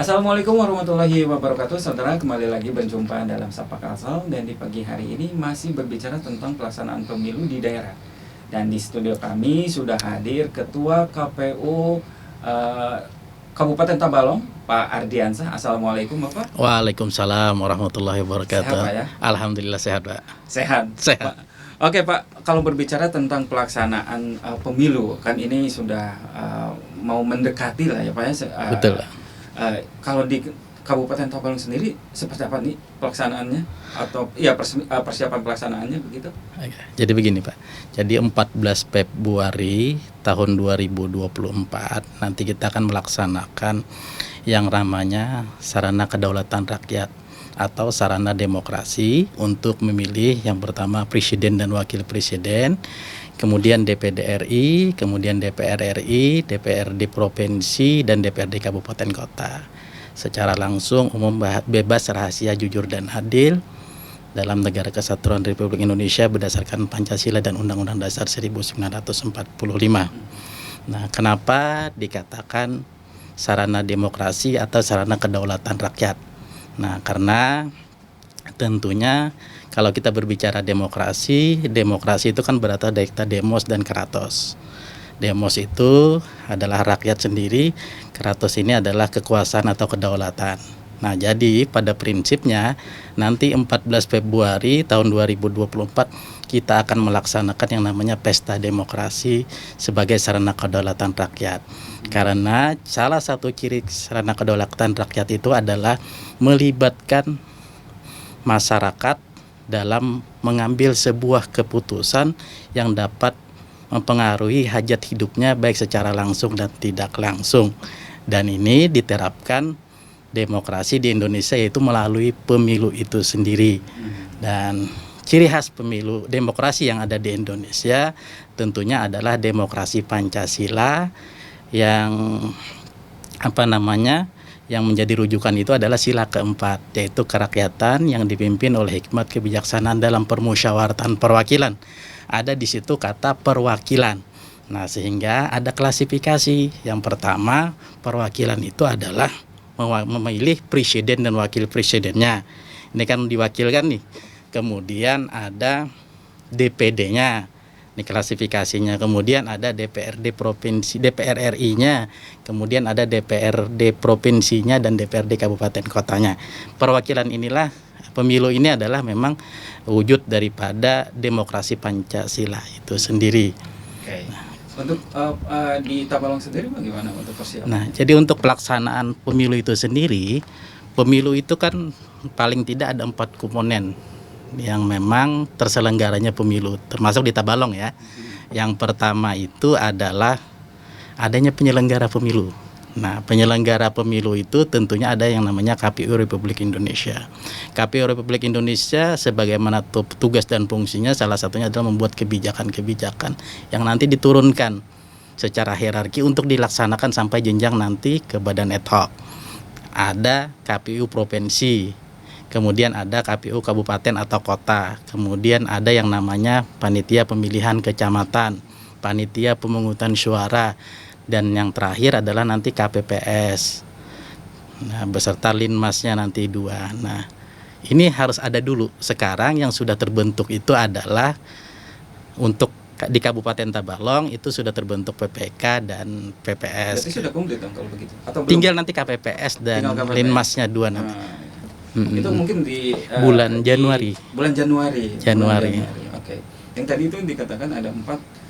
Assalamualaikum warahmatullahi wabarakatuh. Saudara, kembali lagi berjumpa dalam Sapa Kalsel. Dan di pagi hari ini masih berbicara tentang pelaksanaan pemilu di daerah. Dan di studio kami sudah hadir Ketua KPU Kabupaten Tabalong, Pak Ardiansah. Assalamualaikum Bapak. Waalaikumsalam warahmatullahi wabarakatuh. Sehat Pak ya? Alhamdulillah sehat Pak. Sehat. Sehat. Oke Pak, kalau berbicara tentang pelaksanaan pemilu, kan ini sudah mau mendekati lah ya Pak ya. Betul. Kalau di Kabupaten Tabalong sendiri seperti apa nih pelaksanaannya atau ya persiapan pelaksanaannya begitu? Jadi begini Pak. Jadi 14 Februari tahun 2024 nanti kita akan melaksanakan yang namanya sarana kedaulatan rakyat atau sarana demokrasi untuk memilih yang pertama presiden dan wakil presiden, kemudian DPD RI, kemudian DPR RI, DPRD provinsi, dan DPRD kabupaten kota. Secara langsung, umum, bebas, rahasia, jujur, dan adil dalam Negara Kesatuan Republik Indonesia berdasarkan Pancasila dan Undang-Undang Dasar 1945. Nah, kenapa dikatakan sarana demokrasi atau sarana kedaulatan rakyat? Nah, karena tentunya kalau kita berbicara demokrasi itu kan berasal dari kata demos dan kratos. Demos itu adalah rakyat sendiri, kratos ini adalah kekuasaan atau kedaulatan. Nah, jadi pada prinsipnya nanti 14 Februari tahun 2024 kita akan melaksanakan yang namanya pesta demokrasi sebagai sarana kedaulatan rakyat. Karena salah satu ciri sarana kedaulatan rakyat itu adalah melibatkan masyarakat dalam mengambil sebuah keputusan yang dapat mempengaruhi hajat hidupnya baik secara langsung dan tidak langsung. Dan ini diterapkan demokrasi di Indonesia yaitu melalui pemilu itu sendiri. Dan ciri khas pemilu demokrasi yang ada di Indonesia tentunya adalah demokrasi Pancasila yang yang menjadi rujukan itu adalah sila keempat, yaitu kerakyatan yang dipimpin oleh hikmat kebijaksanaan dalam permusyawaratan perwakilan. Ada di situ kata perwakilan. Nah, sehingga ada klasifikasi. Yang pertama, perwakilan itu adalah memilih presiden dan wakil presidennya. Ini kan diwakilkan nih. Kemudian ada DPD-nya. Ini klasifikasinya. Kemudian ada DPRD provinsi, DPR RI-nya, kemudian ada DPRD provinsinya dan DPRD kabupaten kotanya. Perwakilan inilah, pemilu ini adalah memang wujud daripada demokrasi Pancasila itu sendiri. Oke. Untuk di Tabalong sendiri bagaimana untuk persiapan? Nah, jadi untuk pelaksanaan pemilu itu sendiri, pemilu itu kan paling tidak ada 4 komponen yang memang terselenggaranya pemilu, termasuk di Tabalong ya. Yang pertama itu adalah adanya penyelenggara pemilu. Nah, penyelenggara pemilu itu tentunya ada yang namanya KPU Republik Indonesia. KPU Republik Indonesia sebagaimana tugas dan fungsinya salah satunya adalah membuat kebijakan-kebijakan yang nanti diturunkan secara hierarki untuk dilaksanakan sampai jenjang nanti ke badan ad hoc. Ada KPU provinsi, kemudian ada KPU kabupaten atau kota, kemudian ada yang namanya panitia pemilihan kecamatan, panitia pemungutan suara, dan yang terakhir adalah nanti KPPS. Nah, beserta linmasnya nanti 2. Nah, ini harus ada dulu. Sekarang yang sudah terbentuk itu adalah untuk di Kabupaten Tabalong itu sudah terbentuk PPK dan PPS. Berarti sudah komplit dong kalau begitu? Atau tinggal nanti KPPS dan linmasnya 2 nanti. Itu mungkin di bulan Januari. Bulan Januari. Oke. Yang tadi itu dikatakan ada 4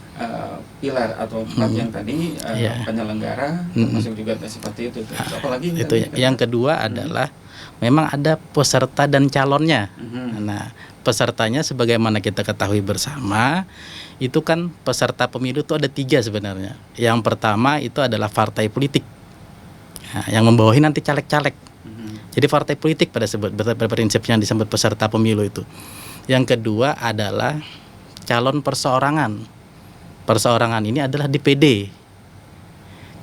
pilar atau 4 yang tadi penyelenggara, termasuk juga seperti itu. Apalagi itu yang kedua adalah memang ada peserta dan calonnya. Nah, pesertanya sebagaimana kita ketahui bersama, itu kan peserta pemilu itu ada 3 sebenarnya. Yang pertama itu adalah partai politik, nah, yang membawahi nanti caleg-caleg. Jadi partai politik pada prinsipnya disebut peserta pemilu itu. Yang kedua adalah calon perseorangan. Perseorangan ini adalah DPD.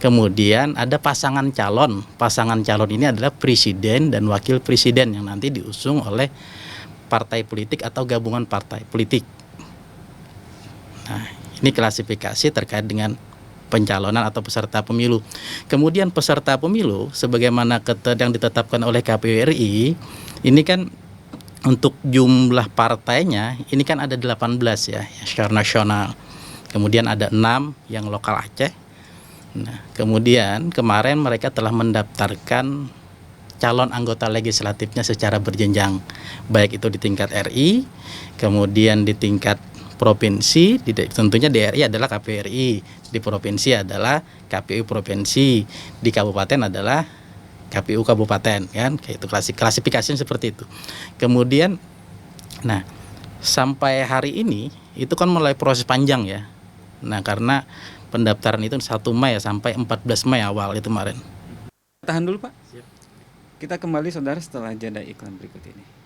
Kemudian ada pasangan calon. Pasangan calon ini adalah presiden dan wakil presiden yang nanti diusung oleh partai politik atau gabungan partai politik. Nah, ini klasifikasi terkait dengan pencalonan atau peserta pemilu. Kemudian peserta pemilu sebagaimana yang ditetapkan oleh KPU RI, ini kan untuk jumlah partainya ini kan ada 18 ya, secara nasional. Kemudian ada 6 yang lokal Aceh. Nah, kemudian kemarin mereka telah mendaftarkan calon anggota legislatifnya secara berjenjang, baik itu di tingkat RI, kemudian di tingkat provinsi, tentunya di RI adalah KPU RI, di provinsi adalah KPU provinsi, di kabupaten adalah KPU kabupaten, kan? Kayak itu klasifikasinya seperti itu. Kemudian, nah sampai hari ini itu kan mulai proses panjang ya. Nah karena pendaftaran itu 1 Mei ya, sampai 14 Mei awal itu kemarin. Tahan dulu Pak. Kita kembali saudara setelah jeda iklan berikut ini.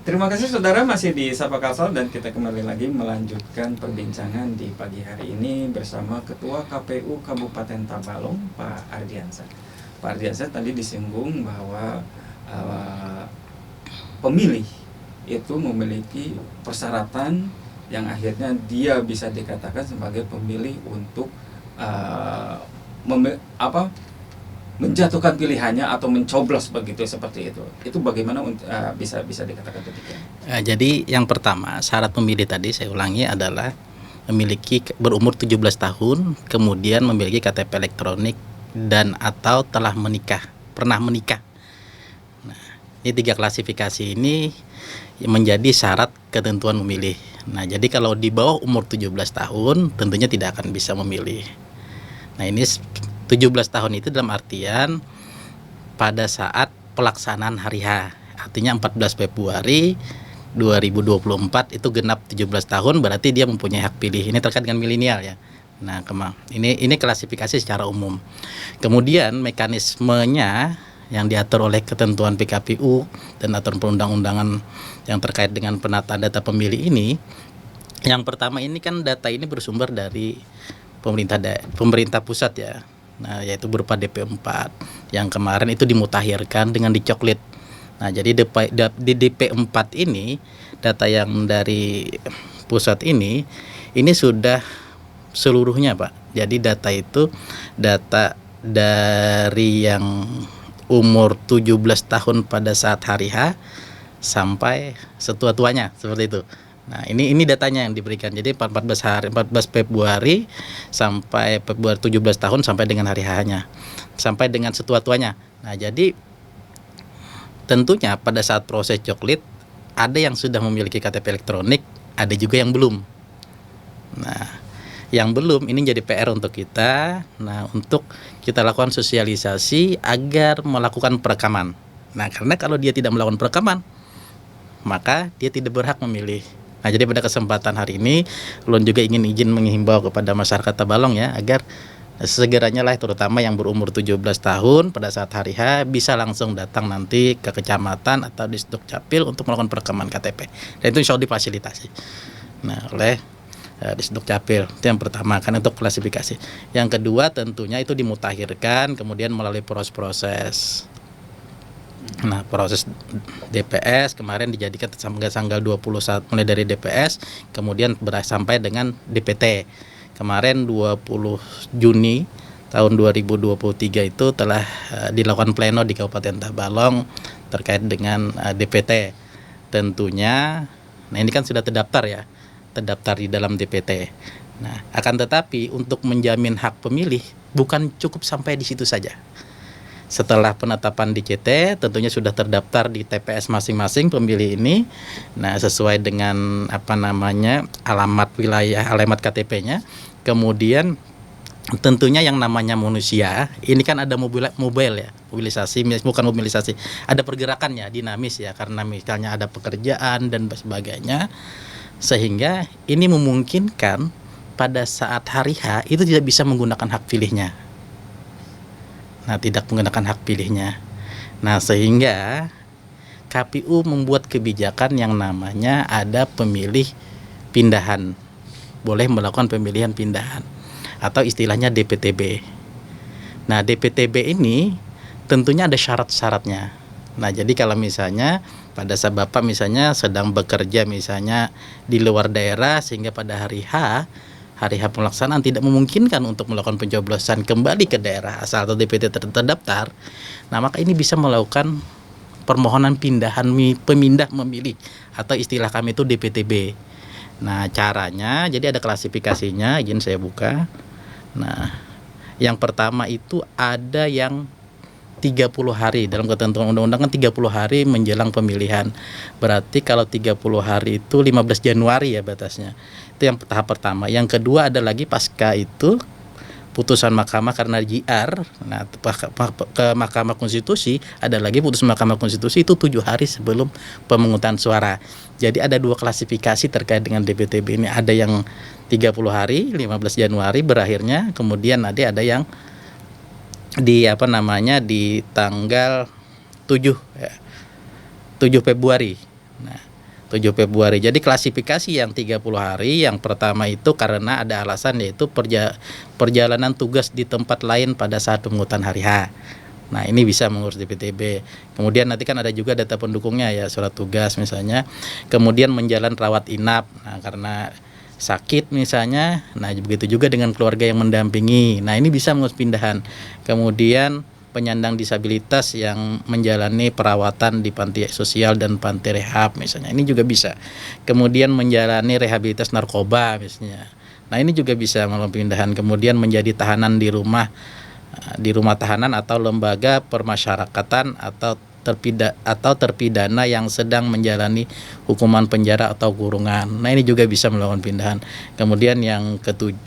Terima kasih saudara, masih di Sapa Kalsel dan kita kembali lagi melanjutkan perbincangan di pagi hari ini bersama Ketua KPU Kabupaten Tabalong, Pak Ardiansyah. Pak Ardiansyah tadi disinggung bahwa pemilih itu memiliki persyaratan yang akhirnya dia bisa dikatakan sebagai pemilih untuk menjatuhkan pilihannya atau mencoblos begitu, seperti itu. Itu bagaimana bisa dikatakan demikian? Jadi yang pertama syarat pemilih tadi saya ulangi adalah berumur 17 tahun, kemudian memiliki KTP elektronik dan atau telah pernah menikah. Nah, ini 3 klasifikasi ini menjadi syarat ketentuan memilih. Nah, jadi kalau di bawah umur 17 tahun tentunya tidak akan bisa memilih. Nah, ini 17 tahun itu dalam artian pada saat pelaksanaan hari H, artinya 14 Februari 2024 itu genap 17 tahun, berarti dia mempunyai hak pilih. Ini terkait dengan milenial ya. Nah, ini klasifikasi secara umum. Kemudian mekanismenya yang diatur oleh ketentuan PKPU dan aturan perundang-undangan yang terkait dengan penataan data pemilih ini, yang pertama ini kan data ini bersumber dari pemerintah pusat ya. Nah, yaitu berupa DP4 yang kemarin itu dimutakhirkan dengan dicoklit. Nah, jadi di DP4 ini data yang dari pusat ini sudah seluruhnya Pak. Jadi data itu data dari yang umur 17 tahun pada saat hari H sampai setua-tuanya, seperti itu. Nah, ini datanya yang diberikan. Jadi 14 Februari sampai Februari 17 tahun sampai dengan hari H-nya. Sampai dengan setua-tuanya. Nah, jadi tentunya pada saat proses coklit ada yang sudah memiliki KTP elektronik, ada juga yang belum. Nah, yang belum ini jadi PR untuk kita. Nah, untuk kita lakukan sosialisasi agar melakukan perekaman. Nah, karena kalau dia tidak melakukan perekaman, maka dia tidak berhak memilih. Nah, jadi pada kesempatan hari ini Ulun juga izin menghimbau kepada masyarakat Tabalong ya, agar segeranya lah terutama yang berumur 17 tahun pada saat hari H bisa langsung datang nanti ke kecamatan atau di Sdukcapil untuk melakukan perekaman KTP. Dan itu insya Allah difasilitasi. Nah, oleh di Sdukcapil. Itu yang pertama kan untuk klasifikasi. Yang kedua tentunya itu dimutakhirkan kemudian melalui proses. Nah, proses DPS kemarin dijadikan sampai tanggal 21 mulai dari DPS, kemudian sampai dengan DPT. Kemarin 20 Juni tahun 2023 itu telah dilakukan pleno di Kabupaten Tabalong terkait dengan DPT. Tentunya, nah ini kan sudah terdaftar ya, terdaftar di dalam DPT. Nah, akan tetapi untuk menjamin hak pemilih bukan cukup sampai di situ saja. Setelah penetapan di CT tentunya sudah terdaftar di TPS masing-masing pemilih ini. Nah, sesuai dengan alamat wilayah, alamat KTP-nya. Kemudian tentunya yang namanya manusia ini kan ada mobile ya, mobilisasi, bukan mobilisasi, ada pergerakannya dinamis ya, karena misalnya ada pekerjaan dan sebagainya, sehingga ini memungkinkan pada saat hari H itu tidak bisa menggunakan hak pilihnya. Nah, tidak menggunakan hak pilihnya. Nah, sehingga KPU membuat kebijakan yang namanya ada pemilih pindahan, boleh melakukan pemilihan pindahan, atau istilahnya DPTB. Nah, DPTB ini tentunya ada syarat-syaratnya. Nah, jadi kalau misalnya pada saat Bapak misalnya sedang bekerja misalnya di luar daerah, sehingga pada hari H pelaksanaan tidak memungkinkan untuk melakukan pencoblosan kembali ke daerah asal atau DPT terdaftar, nah maka ini bisa melakukan permohonan pindahan pemindah memilih, atau istilah kami itu DPTB. Nah, caranya jadi ada klasifikasinya, izin saya buka. Nah, yang pertama itu ada yang 30 hari, dalam ketentuan undang-undang kan 30 hari menjelang pemilihan. Berarti kalau 30 hari itu 15 Januari ya batasnya. Itu yang tahap pertama. Yang kedua ada lagi pasca itu putusan mahkamah karena JR. Nah, ke Mahkamah Konstitusi ada lagi putusan Mahkamah Konstitusi itu 7 hari sebelum pemungutan suara. Jadi ada 2 klasifikasi terkait dengan DPTB ini. Ada yang 30 hari, 15 Januari berakhirnya, kemudian ada yang di di tanggal 7 ya, 7 Februari. Nah, 7 Februari. Jadi klasifikasi yang 30 hari yang pertama itu karena ada alasan, yaitu perjalanan tugas di tempat lain pada saat pemungutan hari H. Nah, ini bisa mengurus DPTB. Kemudian nanti kan ada juga data pendukungnya ya, surat tugas misalnya. Kemudian menjalani rawat inap. Nah, karena sakit misalnya, nah begitu juga dengan keluarga yang mendampingi. Nah, ini bisa mengurus pindahan. Kemudian penyandang disabilitas yang menjalani perawatan di panti sosial dan panti rehab misalnya, ini juga bisa. Kemudian menjalani rehabilitas narkoba misalnya. Nah, ini juga bisa melakukan pindahan. Kemudian menjadi tahanan di rumah tahanan atau lembaga permasyarakatan, atau terpidana yang sedang menjalani hukuman penjara atau kurungan. Nah, ini juga bisa melakukan pindahan. Kemudian yang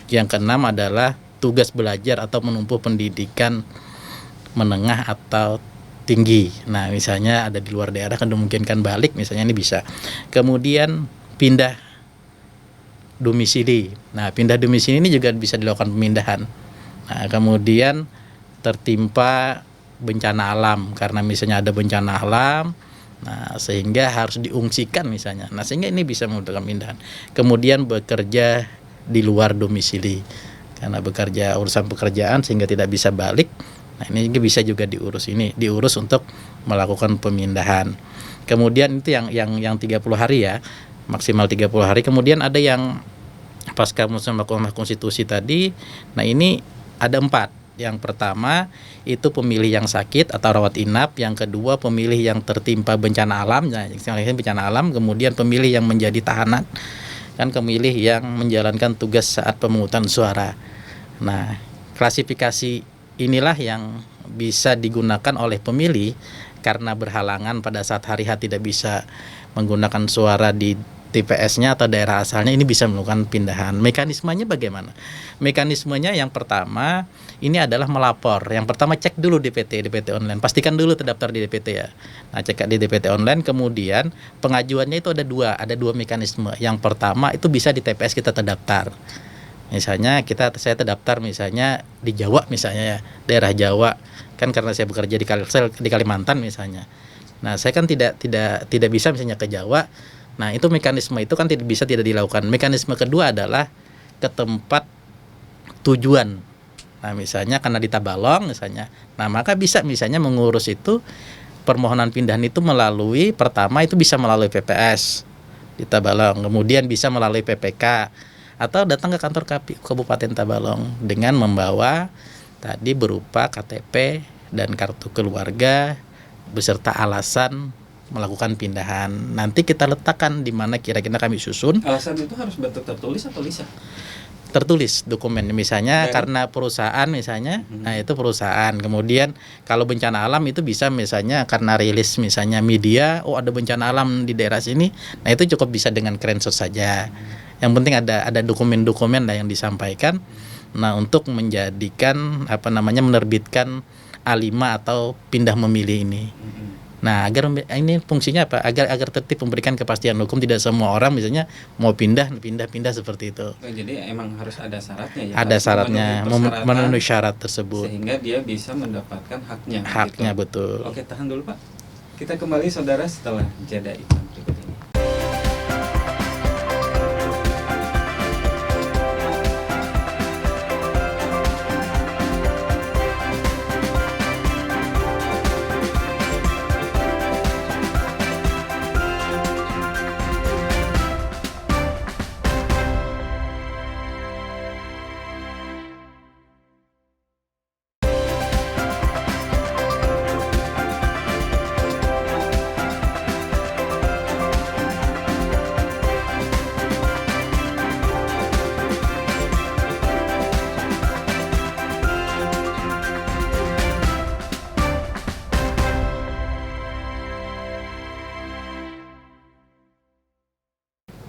keenam adalah tugas belajar atau menempuh pendidikan menengah atau tinggi. Nah, misalnya ada di luar daerah kan dimungkinkan balik misalnya, ini bisa. Kemudian pindah domisili. Nah, pindah domisili ini juga bisa dilakukan pemindahan. Nah, kemudian tertimpa bencana alam, karena misalnya ada bencana alam, nah sehingga harus diungsikan misalnya. Nah, sehingga ini bisa memudahkan pindahan. Kemudian bekerja di luar domisili, karena bekerja urusan pekerjaan sehingga tidak bisa balik. Nah, ini bisa juga diurus untuk melakukan pemindahan. Kemudian itu yang 30 hari ya, maksimal 30 hari. Kemudian ada yang pasca putusan Mahkamah Konstitusi tadi. Nah, ini ada 4. Yang pertama itu pemilih yang sakit atau rawat inap. Yang kedua pemilih yang tertimpa bencana alam. Nah, bencana alam. Kemudian pemilih yang menjadi tahanan, dan pemilih yang menjalankan tugas saat pemungutan suara. Nah, klasifikasi inilah yang bisa digunakan oleh pemilih karena berhalangan pada saat hari H tidak bisa menggunakan suara di TPS-nya atau daerah asalnya, ini bisa melakukan pindahan. Mekanismenya bagaimana? Mekanismenya yang pertama ini adalah melapor. Yang pertama cek dulu DPT online. Pastikan dulu terdaftar di DPT ya. Nah, cek di DPT online. Kemudian pengajuannya itu ada dua mekanisme. Yang pertama itu bisa di TPS kita terdaftar. Misalnya saya terdaftar misalnya di Jawa misalnya ya, daerah Jawa. Kan karena saya bekerja di Kalimantan misalnya. Nah, saya kan tidak bisa misalnya ke Jawa. Nah, itu mekanisme itu kan tidak dilakukan. Mekanisme kedua adalah ke tempat tujuan. Nah, misalnya karena di Tabalong misalnya. Nah, maka bisa misalnya mengurus itu permohonan pindahan itu pertama itu bisa melalui PPS di Tabalong, kemudian bisa melalui PPK, atau datang ke kantor KPU Kabupaten Tabalong dengan membawa tadi berupa KTP dan kartu keluarga beserta alasan melakukan pindahan. Nanti kita letakkan di mana kira-kira kami susun. Alasan itu harus bentuk tertulis atau lisan? Tertulis dokumen, misalnya karena perusahaan misalnya, nah itu perusahaan. Kemudian kalau bencana alam itu bisa misalnya karena rilis misalnya media, ada bencana alam di daerah sini. Nah, itu cukup bisa dengan screenshot saja. Yang penting ada dokumen-dokumen lah yang disampaikan. Nah, untuk menjadikan menerbitkan A5 atau pindah memilih ini. Nah, agar ini fungsinya apa? Agar tertib, memberikan kepastian hukum, tidak semua orang misalnya mau pindah seperti itu. Oh, jadi emang harus ada syaratnya ya. Ada syaratnya, memenuhi syarat tersebut. Sehingga dia bisa mendapatkan haknya. Haknya gitu. betul. Oke, tahan dulu Pak. Kita kembali saudara setelah jeda iklan berikut ini.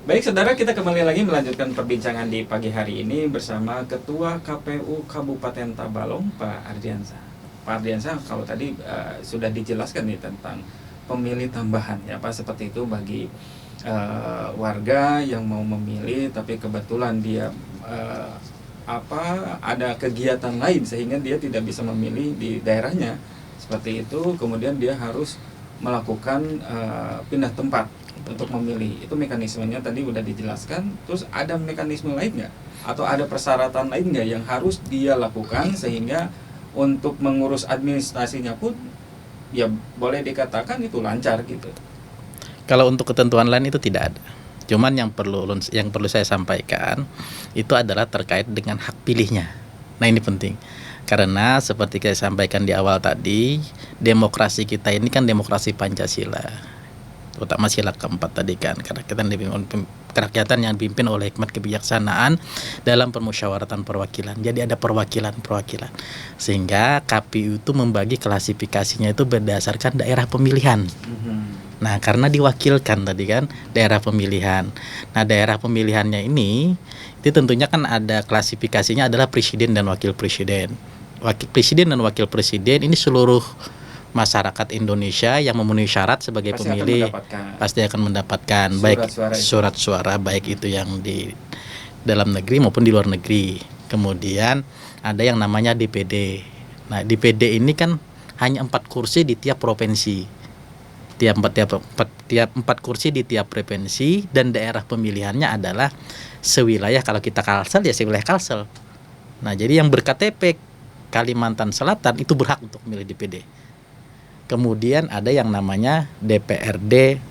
Baik saudara, kita kembali lagi melanjutkan perbincangan di pagi hari ini bersama Ketua KPU Kabupaten Tabalong, Pak Ardiansyah. Pak Ardiansyah, kalau tadi sudah dijelaskan nih tentang pemilih tambahan ya Pak, seperti itu bagi warga yang mau memilih tapi kebetulan dia ada kegiatan lain sehingga dia tidak bisa memilih di daerahnya. Seperti itu, kemudian dia harus melakukan pindah tempat untuk memilih. Itu mekanismenya tadi udah dijelaskan. Terus ada mekanisme lain nggak? Atau ada persyaratan lain nggak yang harus dia lakukan sehingga untuk mengurus administrasinya pun ya boleh dikatakan itu lancar gitu? Kalau untuk ketentuan lain itu tidak ada. Cuman yang perlu saya sampaikan itu adalah terkait dengan hak pilihnya. Nah, ini penting. Karena seperti saya sampaikan di awal tadi, demokrasi kita ini kan demokrasi Pancasila. Terutama sila keempat tadi kan, kerakyatan yang dipimpin oleh hikmat kebijaksanaan dalam permusyawaratan perwakilan. Jadi ada perwakilan. Sehingga KPU itu membagi klasifikasinya itu berdasarkan daerah pemilihan. Nah, karena diwakilkan tadi kan daerah pemilihan. Nah, daerah pemilihannya ini itu tentunya kan ada klasifikasinya adalah presiden dan wakil presiden. Wakil presiden dan wakil presiden ini seluruh masyarakat Indonesia yang memenuhi syarat sebagai pemilih pasti akan mendapatkan baik surat suara baik itu yang di dalam negeri maupun di luar negeri. Kemudian ada yang namanya DPD. Nah, DPD ini kan hanya 4 kursi di tiap provinsi. Tiap 4 kursi di tiap provinsi, dan daerah pemilihannya adalah sewilayah. Kalau kita Kalsel ya sewilayah Kalsel. Nah, jadi yang berKTP Kalimantan Selatan itu berhak untuk memilih DPD. Kemudian ada yang namanya DPRD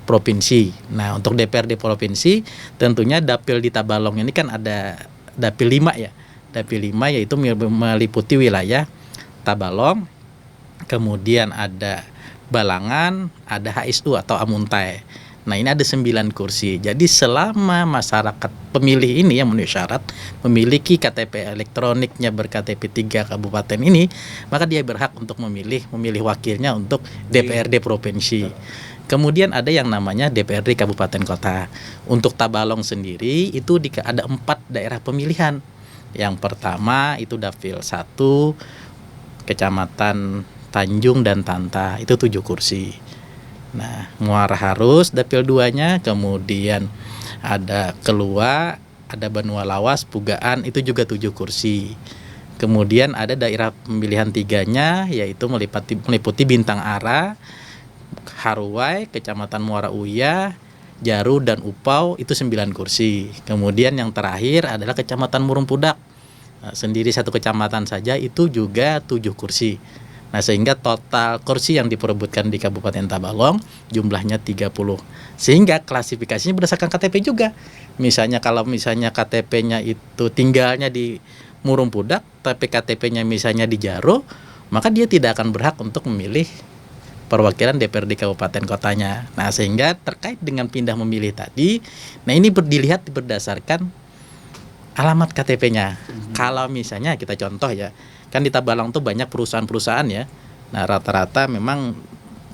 provinsi. Nah, untuk DPRD provinsi tentunya dapil di Tabalong ini kan ada dapil 5 ya. Dapil 5 yaitu meliputi wilayah Tabalong, kemudian ada Balangan, ada HSU atau Amuntai. Nah, ini ada 9 kursi. Jadi selama masyarakat pemilih ini yang memenuhi syarat memiliki KTP elektroniknya berKTP 3 kabupaten ini, maka dia berhak untuk memilih wakilnya untuk DPRD provinsi. Kemudian ada yang namanya DPRD kabupaten kota. Untuk Tabalong sendiri itu ada 4 daerah pemilihan. Yang pertama itu Dapil 1 Kecamatan Tanjung dan Tanta, itu 7 kursi. Nah, Muara Harus dapil 2-nya, kemudian ada Kelua, ada Banua Lawas, Pugaan, itu juga 7 kursi. Kemudian ada daerah pemilihan 3-nya yaitu meliputi Bintang Ara, Haruai, Kecamatan Muara Uya, Jaru dan Upau, itu 9 kursi. Kemudian yang terakhir adalah Kecamatan Murumpudak. Nah, sendiri 1 kecamatan saja itu juga 7 kursi. Nah, sehingga total kursi yang diperebutkan di Kabupaten Tabalong jumlahnya 30. Sehingga klasifikasinya berdasarkan KTP juga. Misalnya kalau KTP-nya itu tinggalnya di Murumpudak, tapi KTP-nya misalnya di Jaro, maka dia tidak akan berhak untuk memilih perwakilan DPRD kabupaten kotanya. Nah, sehingga terkait dengan pindah memilih tadi, nah ini dilihat berdasarkan alamat KTP-nya. Kalau misalnya kita contoh ya, kan di Tabalong tuh banyak perusahaan-perusahaan ya. Nah, rata-rata memang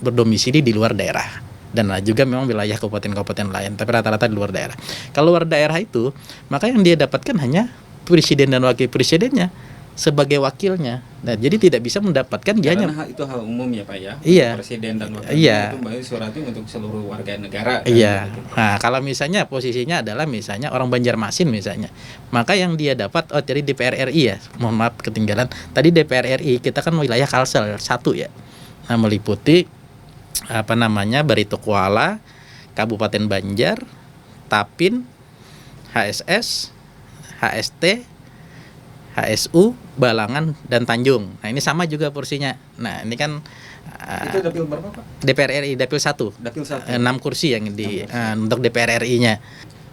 berdomisili di luar daerah. Dan ada juga memang wilayah kabupaten-kabupaten lain, tapi rata-rata di luar daerah. Kalau luar daerah itu, maka yang dia dapatkan hanya presiden dan wakil presidennya sebagai wakilnya. Nah, jadi tidak bisa mendapatkan dia Karena hanya itu hal umum ya Pak ya. Iya. Presiden dan wakil Iya. itu berarti suratnya untuk seluruh warga negara. Iya. Gitu. Nah, kalau misalnya posisinya adalah misalnya orang Banjarmasin misalnya, maka yang dia dapat dari DPR RI ya. Mohon maaf ketinggalan. Tadi DPR RI kita kan wilayah Kalsel 1 ya. Nah, meliputi Barito Kuala, Kabupaten Banjar, Tapin, HSS, HST, HSU, Balangan, dan Tanjung. Nah, ini sama juga porsinya. Nah, ini kan Itu dapil berapa Pak? DPR RI dapil 1. Dapil 1. 6 kursi yang untuk DPR RI-nya.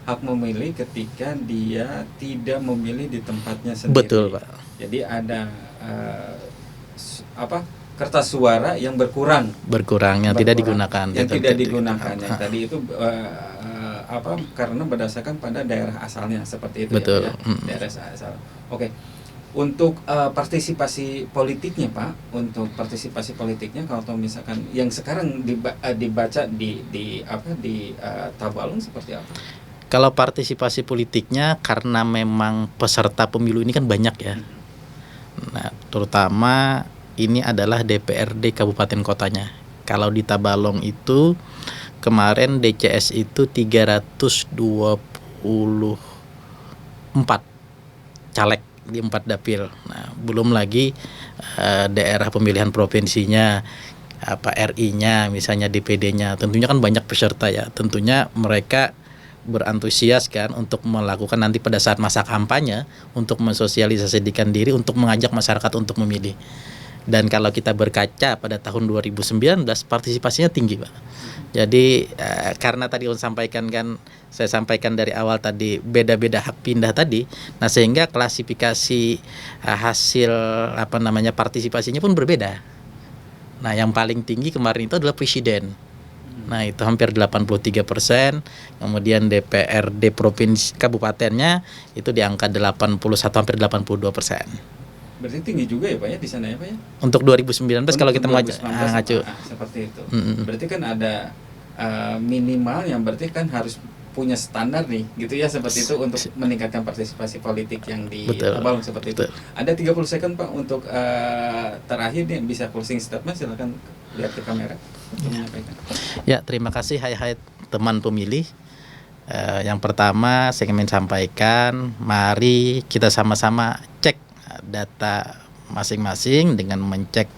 Hak memilih ketika dia tidak memilih di tempatnya sendiri. Betul, Pak. Jadi ada kertas suara yang berkurang Yang tidak digunakan. Yang tidak digunakan. Yang tadi itu karena berdasarkan pada daerah asalnya seperti itu. Betul. Ya, daerah asal. Oke. Untuk partisipasi politiknya Pak, untuk partisipasi politiknya kalau misalkan yang sekarang dibaca di Tabalong seperti apa? Kalau partisipasi politiknya karena memang peserta pemilu ini kan banyak ya. Nah, terutama ini adalah DPRD kabupaten kotanya. Kalau di Tabalong itu kemarin DCS itu 324 caleg di 4 dapil. Nah, belum lagi daerah pemilihan provinsinya, RI-nya, misalnya DPD-nya. Tentunya kan banyak peserta ya. Tentunya mereka berantusias kan untuk melakukan nanti pada saat masa kampanye untuk mensosialisasikan diri untuk mengajak masyarakat untuk memilih. Dan kalau kita berkaca pada tahun 2019 partisipasinya tinggi, Pak. Jadi karena tadi saya sampaikan dari awal tadi beda-beda hak pindah tadi. Nah, sehingga klasifikasi hasil partisipasinya pun berbeda. Nah, yang paling tinggi kemarin itu adalah presiden. Nah, itu hampir 83%. Kemudian DPRD provinsi kabupatennya itu di angka 81 hampir 82%. Berarti tinggi juga ya Pak ya di sana ya Pak ya? Untuk 2019 kalau kita ngacu. Seperti itu. Berarti kan ada minimal yang berarti kan harus punya standar nih gitu ya seperti itu untuk meningkatkan partisipasi politik yang di Tabalong seperti itu. Ada 30 second Pak untuk terakhir nih bisa closing statement, silakan lihat ke kamera untuk menyampaikan. Ya, terima kasih hai teman pemilih. Yang pertama saya ingin sampaikan, mari kita sama-sama cek data masing-masing dengan mencek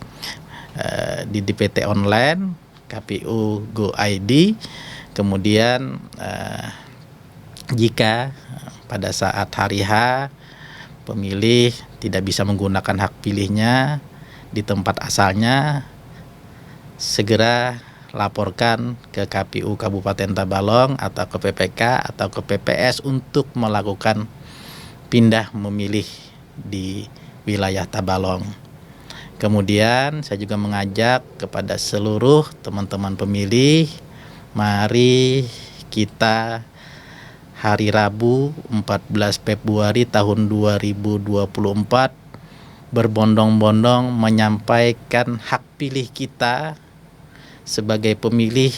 di DPT online, KPU Go ID. Kemudian jika pada saat hari H pemilih tidak bisa menggunakan hak pilihnya di tempat asalnya, segera laporkan ke KPU Kabupaten Tabalong atau ke PPK atau ke PPS untuk melakukan pindah memilih di wilayah Tabalong. Kemudian saya juga mengajak kepada seluruh teman-teman pemilih, mari kita hari Rabu 14 Februari tahun 2024 berbondong-bondong menyampaikan hak pilih kita sebagai pemilih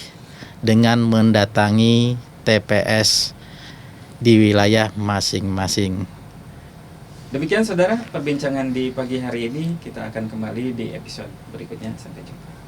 dengan mendatangi TPS di wilayah masing-masing. Demikian saudara perbincangan di pagi hari ini, kita akan kembali di episode berikutnya. Sampai jumpa.